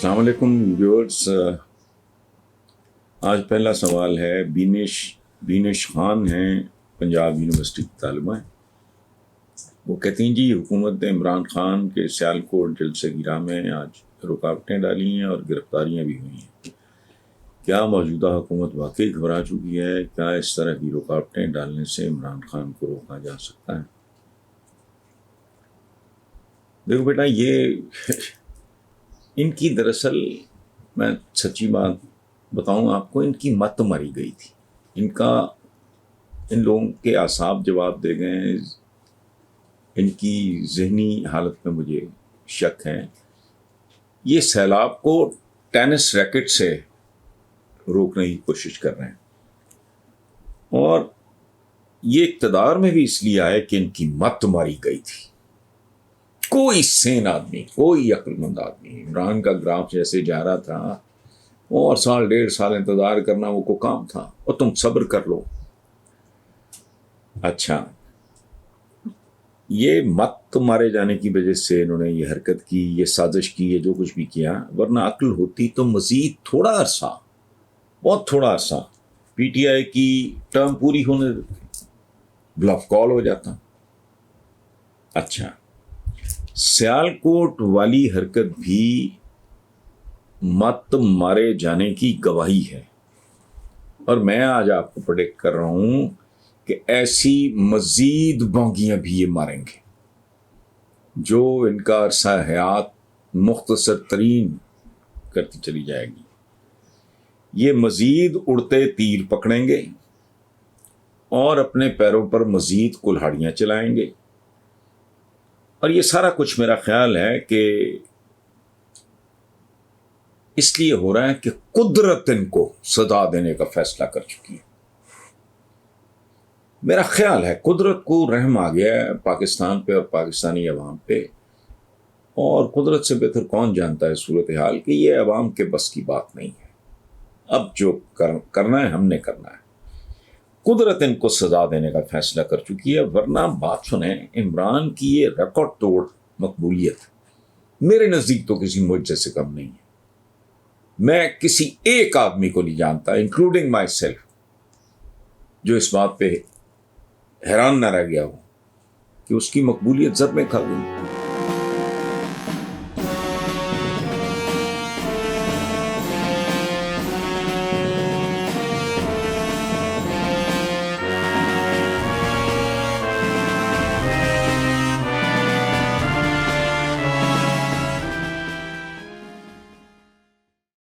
السلام علیکم ویورز. آج پہلا سوال ہے بینش خان ہیں، پنجاب یونیورسٹی کی طالبہ ہیں. وہ کہتی ہیں جی حکومت نے عمران خان کے سیالکوٹ جلسہ گیرا میں آج رکاوٹیں ڈالی ہیں اور گرفتاریاں بھی ہوئی ہیں. کیا موجودہ حکومت واقعی گھبرا چکی ہے؟ کیا اس طرح کی رکاوٹیں ڈالنے سے عمران خان کو روکا جا سکتا ہے؟ دیکھو بیٹا، یہ ان کی دراصل میں سچی بات بتاؤں آپ کو، ان کی مت ماری گئی تھی. ان لوگوں کے اعصاب جواب دے گئے ہیں. ان کی ذہنی حالت میں مجھے شک ہے. یہ سیلاب کو ٹینس ریکٹ سے روکنے کی کوشش کر رہے ہیں، اور یہ اقتدار میں بھی اس لیے آئے کہ ان کی مت ماری گئی تھی. کوئی سین آدمی، کوئی عقل مند آدمی، عمران کا گراف جیسے جا رہا تھا اور سال ڈیڑھ سال انتظار کرنا وہ کو کام تھا، اور تم صبر کر لو. اچھا، یہ مت مارے جانے کی وجہ سے انہوں نے یہ حرکت کی، یہ سازش کی، یہ جو کچھ بھی کیا. ورنہ عقل ہوتی تو مزید تھوڑا عرصہ، بہت تھوڑا عرصہ پی ٹی آئی کی ٹرم پوری ہونے دیتے، بلف کال ہو جاتا. اچھا، سیالکوٹ والی حرکت بھی مت مارے جانے کی گواہی ہے، اور میں آج آپ کو پریڈکٹ کر رہا ہوں کہ ایسی مزید بونگیاں بھی یہ ماریں گے جو ان کا عرصہ حیات مختصر ترین کرتی چلی جائے گی. یہ مزید اڑتے تیر پکڑیں گے اور اپنے پیروں پر مزید کلہاڑیاں چلائیں گے. اور یہ سارا کچھ میرا خیال ہے کہ اس لیے ہو رہا ہے کہ قدرت ان کو سزا دینے کا فیصلہ کر چکی ہے. میرا خیال ہے قدرت کو رحم آ گیا ہے پاکستان پہ اور پاکستانی عوام پہ، اور قدرت سے بہتر کون جانتا ہے صورتحال کہ یہ عوام کے بس کی بات نہیں ہے. اب جو کرنا ہے ہم نے کرنا ہے. قدرت ان کو سزا دینے کا فیصلہ کر چکی ہے. ورنہ بات سنیں، عمران کی یہ ریکارڈ توڑ مقبولیت میرے نزدیک تو کسی معجزے سے کم نہیں ہے. میں کسی ایک آدمی کو نہیں جانتا انکلوڈنگ مائی سیلف جو اس بات پہ حیران نہ رہ گیا ہو کہ اس کی مقبولیت ضرب میں کھا گئی.